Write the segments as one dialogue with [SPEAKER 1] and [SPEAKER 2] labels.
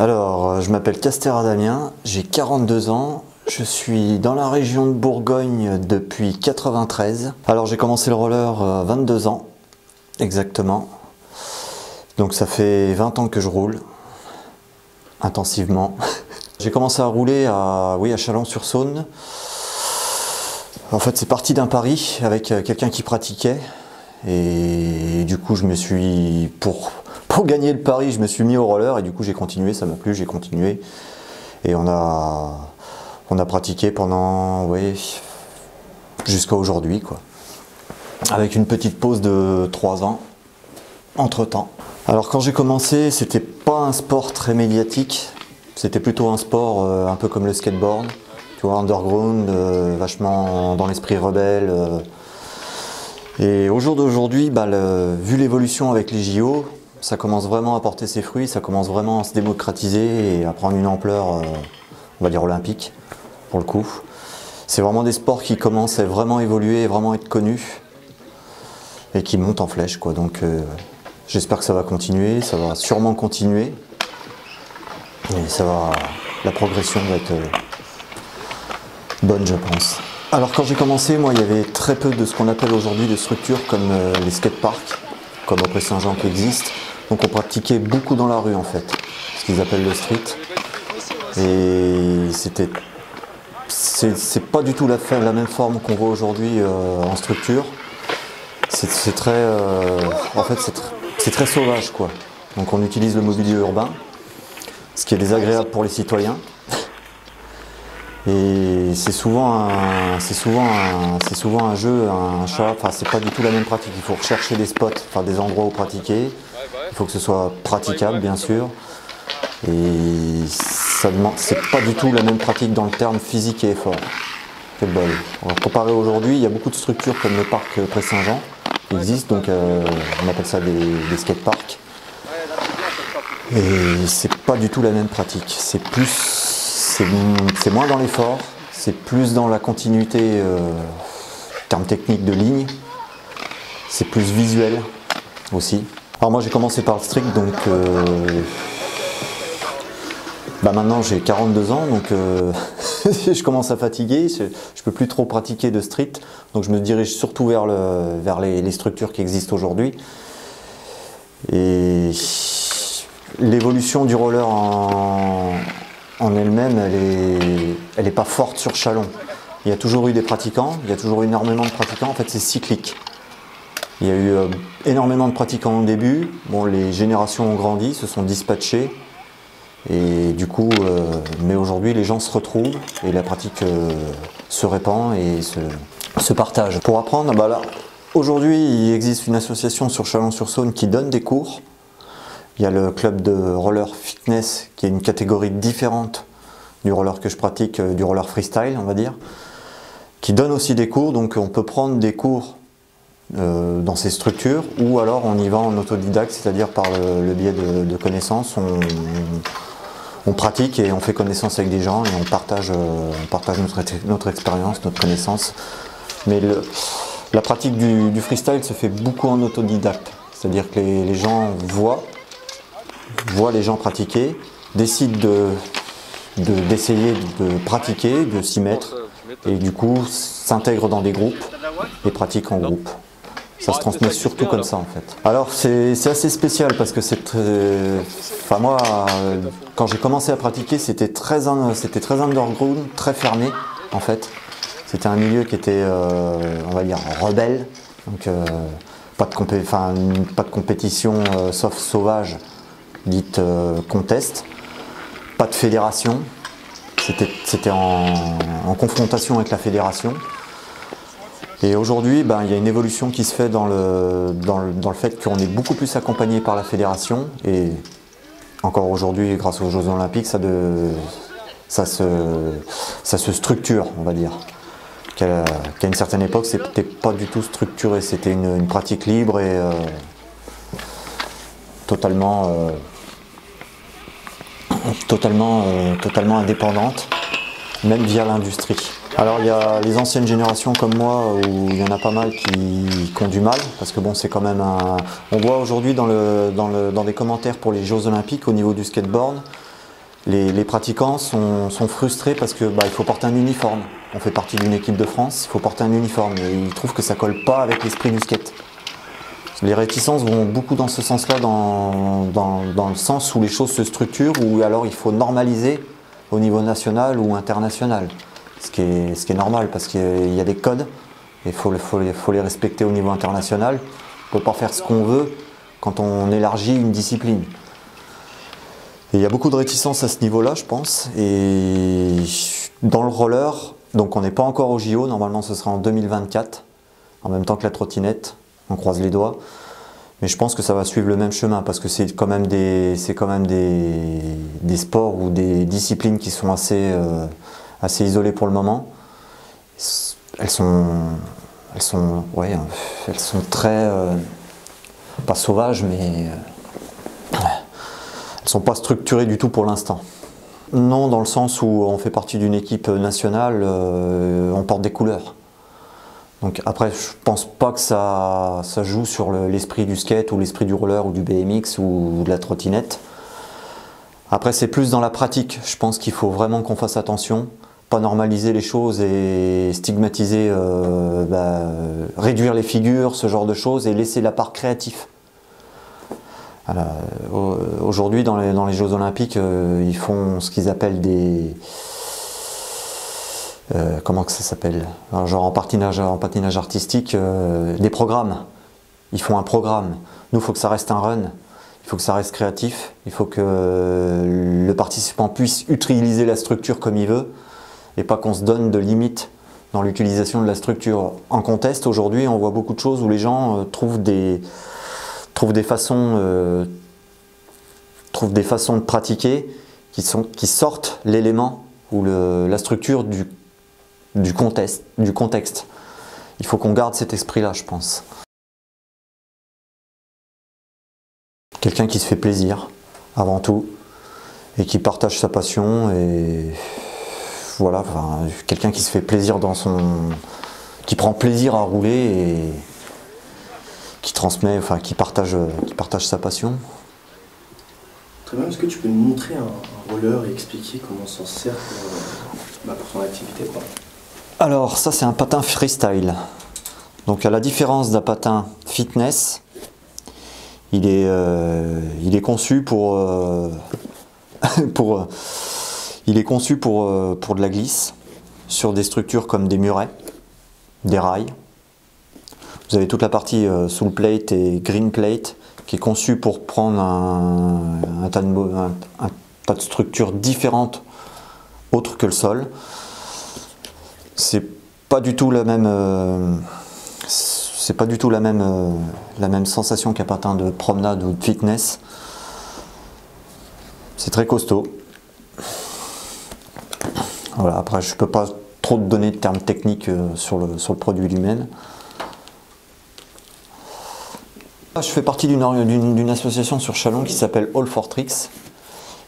[SPEAKER 1] Alors, je m'appelle Castéra Damien, j'ai 42 ans, je suis dans la région de Bourgogne depuis 93. Alors j'ai commencé le roller à 22 ans, exactement. Donc ça fait 20 ans que je roule, intensivement. J'ai commencé à rouler à Chalon-sur-Saône. En fait, c'est parti d'un pari avec quelqu'un qui pratiquait. Et du coup, pour gagner le pari, je me suis mis au roller et du coup, j'ai continué, ça m'a plu, j'ai continué. Et on a pratiqué pendant, jusqu'à aujourd'hui, quoi. Avec une petite pause de 3 ans, entre-temps. Alors quand j'ai commencé, c'était pas un sport très médiatique. C'était plutôt un sport un peu comme le skateboard. Tu vois, underground, vachement dans l'esprit rebelle. Et au jour d'aujourd'hui, vu l'évolution avec les JO, ça commence vraiment à porter ses fruits, ça commence vraiment à se démocratiser et à prendre une ampleur, on va dire olympique, pour le coup. C'est vraiment des sports qui commencent à vraiment évoluer, vraiment être connus et qui montent en flèche, quoi. Donc j'espère que ça va continuer, ça va sûrement continuer. Et la progression va être bonne, je pense. Alors quand j'ai commencé, moi, il y avait très peu de ce qu'on appelle aujourd'hui des structures comme les skateparks, comme au Pré-Saint-Jean qui existent. Donc on pratiquait beaucoup dans la rue en fait, ce qu'ils appellent le street. Et c'est pas du tout la même forme qu'on voit aujourd'hui en structure. C'est très sauvage, quoi. Donc on utilise le mobilier urbain, ce qui est désagréable pour les citoyens. Et c'est souvent un jeu, un chat, enfin c'est pas du tout la même pratique. Il faut rechercher des spots, enfin des endroits où pratiquer. Il faut que ce soit praticable, bien sûr. Et c'est pas du tout la même pratique dans le terme physique et effort. Quel bol. Alors, comparé aujourd'hui, il y a beaucoup de structures comme le parc Pré-Saint-Jean qui existent, donc on appelle ça des skateparks. Et c'est pas du tout la même pratique. C'est moins dans l'effort, c'est plus dans la continuité en termes techniques de ligne, c'est plus visuel aussi. Alors moi j'ai commencé par le street, donc maintenant j'ai 42 ans, donc je commence à fatiguer, je peux plus trop pratiquer de street, donc je me dirige surtout vers les structures qui existent aujourd'hui. Et l'évolution du roller en elle-même, elle est pas forte sur Chalon. Il y a toujours eu des pratiquants, il y a toujours eu énormément de pratiquants, en fait c'est cyclique. Il y a eu énormément de pratiquants au début, bon, les générations ont grandi, se sont dispatchées, et du coup, mais aujourd'hui les gens se retrouvent, et la pratique se répand et se partage. Pour apprendre, aujourd'hui il existe une association sur Chalon-sur-Saône qui donne des cours. Il y a le club de roller fitness qui est une catégorie différente du roller que je pratique, du roller freestyle on va dire, qui donne aussi des cours, donc on peut prendre des cours dans ces structures ou alors on y va en autodidacte, c'est-à-dire par le biais de connaissances, on pratique et on fait connaissance avec des gens et on partage notre expérience, notre connaissance. Mais la pratique du freestyle se fait beaucoup en autodidacte, c'est-à-dire que les gens voient les gens pratiquer, décident d'essayer de pratiquer, de s'y mettre, et du coup s'intègrent dans des groupes et pratiquent en groupe. Ça se transmet surtout comme ça en fait. Alors c'est assez spécial parce que moi quand j'ai commencé à pratiquer c'était très underground, très fermé en fait. C'était un milieu qui était on va dire rebelle, donc pas de compétition sauf sauvage, dite contest, pas de fédération, c'était en confrontation avec la fédération. Et aujourd'hui, il y a une évolution qui se fait dans le fait qu'on est beaucoup plus accompagné par la fédération, et encore aujourd'hui, grâce aux Jeux Olympiques, ça se structure, on va dire. Qu'à une certaine époque, c'était pas du tout structuré, c'était une pratique libre et totalement indépendante, même via l'industrie. Alors il y a les anciennes générations comme moi où il y en a pas mal qui ont du mal, parce que bon c'est quand même un... On voit aujourd'hui dans des commentaires pour les Jeux Olympiques au niveau du skateboard, Les pratiquants sont frustrés parce que il faut porter un uniforme. On fait partie d'une équipe de France, il faut porter un uniforme et ils trouvent que ça colle pas avec l'esprit du skate. Les réticences vont beaucoup dans ce sens-là, dans le sens où les choses se structurent, ou alors il faut normaliser au niveau national ou international. Ce qui est normal parce qu'il y a des codes et il faut les respecter au niveau international. On ne peut pas faire ce qu'on veut quand on élargit une discipline. Et il y a beaucoup de réticences à ce niveau-là, je pense. Et dans le roller, donc on n'est pas encore au JO, normalement ce sera en 2024, en même temps que la trottinette, on croise les doigts. Mais je pense que ça va suivre le même chemin parce que c'est quand même des sports ou des disciplines qui sont assez isolées pour le moment. Elles sont très, pas sauvages, mais elles sont pas structurées du tout pour l'instant. Non, dans le sens où on fait partie d'une équipe nationale, on porte des couleurs. Donc après, je pense pas que ça joue sur l'esprit du skate ou l'esprit du roller ou du BMX ou de la trottinette. Après, c'est plus dans la pratique. Je pense qu'il faut vraiment qu'on fasse attention, pas normaliser les choses et stigmatiser, réduire les figures, ce genre de choses, et laisser la part créative. Aujourd'hui, dans les Jeux Olympiques, ils font ce qu'ils appellent des... comment que ça s'appelle? Genre en patinage artistique, des programmes. Ils font un programme. Nous, il faut que ça reste un run. Il faut que ça reste créatif. Il faut que le participant puisse utiliser la structure comme il veut et pas qu'on se donne de limites dans l'utilisation de la structure. En contest, aujourd'hui, on voit beaucoup de choses où les gens trouvent des façons de pratiquer qui sortent l'élément ou la structure du contexte. Il faut qu'on garde cet esprit-là, je pense. Quelqu'un qui se fait plaisir, avant tout, et qui partage sa passion, et voilà, quelqu'un qui se fait plaisir qui prend plaisir à rouler et qui transmet, qui partage sa passion.
[SPEAKER 2] Très bien, est-ce que tu peux nous montrer un roller et expliquer comment on s'en sert pour son activité, quoi?
[SPEAKER 1] Alors ça, c'est un patin freestyle. Donc à la différence d'un patin fitness, il est conçu pour de la glisse sur des structures comme des murets, des rails. Vous avez toute la partie soul plate et green plate qui est conçue pour prendre un tas de structures différentes autres que le sol. C'est pas du tout la même sensation qu'un patin de promenade ou de fitness. C'est très costaud. Voilà, après je peux pas trop te donner de termes techniques sur le produit lui-même. Je fais partie d'une association sur Châlons qui s'appelle All for Tricks.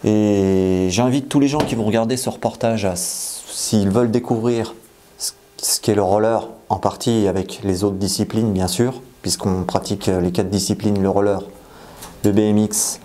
[SPEAKER 1] Et j'invite tous les gens qui vont regarder ce reportage, s'ils veulent découvrir ce qu'est le roller, en partie avec les autres disciplines bien sûr, puisqu'on pratique les 4 disciplines, le roller, le BMX,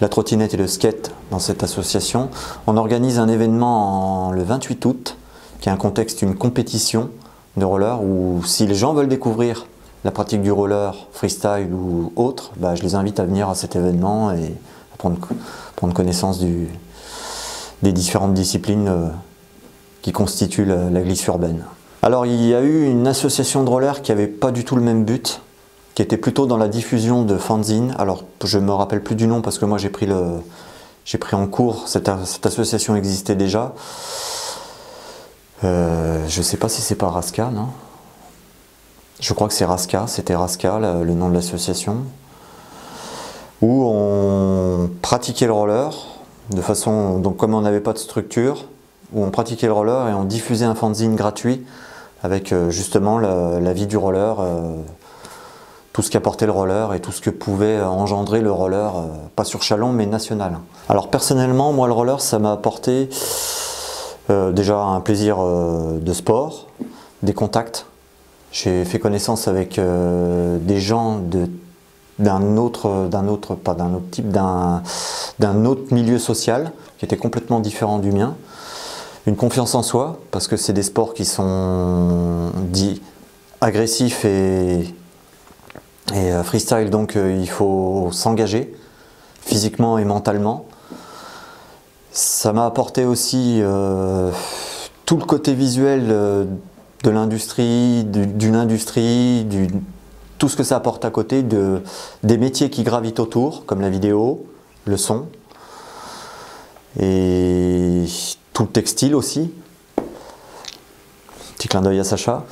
[SPEAKER 1] la trottinette et le skate dans cette association. On organise un événement le 28 août, qui est un contexte, une compétition de roller, où si les gens veulent découvrir la pratique du roller, freestyle ou autre, je les invite à venir à cet événement et à prendre connaissance des différentes disciplines qui constituent la glisse urbaine. Alors il y a eu une association de rollers qui n'avait pas du tout le même but, qui était plutôt dans la diffusion de fanzines. Alors je ne me rappelle plus du nom parce que moi j'ai pris en cours, cette association existait déjà. Je ne sais pas si c'est pas Raska, non? Je crois que c'est Raska, c'était Raska le nom de l'association, où on pratiquait le roller de façon, donc comme on n'avait pas de structure, où on pratiquait le roller et on diffusait un fanzine gratuit avec justement la vie du roller, tout ce qu'apportait le roller et tout ce que pouvait engendrer le roller, pas sur Châlons mais national. Alors personnellement, moi le roller ça m'a apporté déjà un plaisir de sport, des contacts. J'ai fait connaissance avec des gens d'un autre milieu social, qui était complètement différent du mien. Une confiance en soi, parce que c'est des sports qui sont dits agressifs et freestyle, donc il faut s'engager physiquement et mentalement. Ça m'a apporté aussi tout le côté visuel de l'industrie, d'une industrie, tout ce que ça apporte à côté, des métiers qui gravitent autour, comme la vidéo, le son, et tout le textile aussi. Petit clin d'œil à Sacha.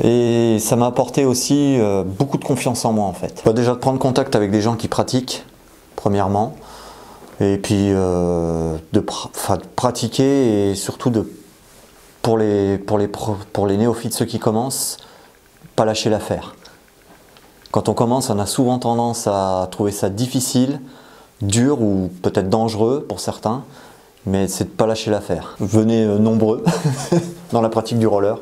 [SPEAKER 1] Et ça m'a apporté aussi beaucoup de confiance en moi en fait. Déjà de prendre contact avec des gens qui pratiquent, premièrement, et puis de pratiquer et surtout pour les néophytes, ceux qui commencent, pas lâcher l'affaire. Quand on commence, on a souvent tendance à trouver ça difficile, dur ou peut-être dangereux pour certains, mais c'est de ne pas lâcher l'affaire. Venez nombreux dans la pratique du roller.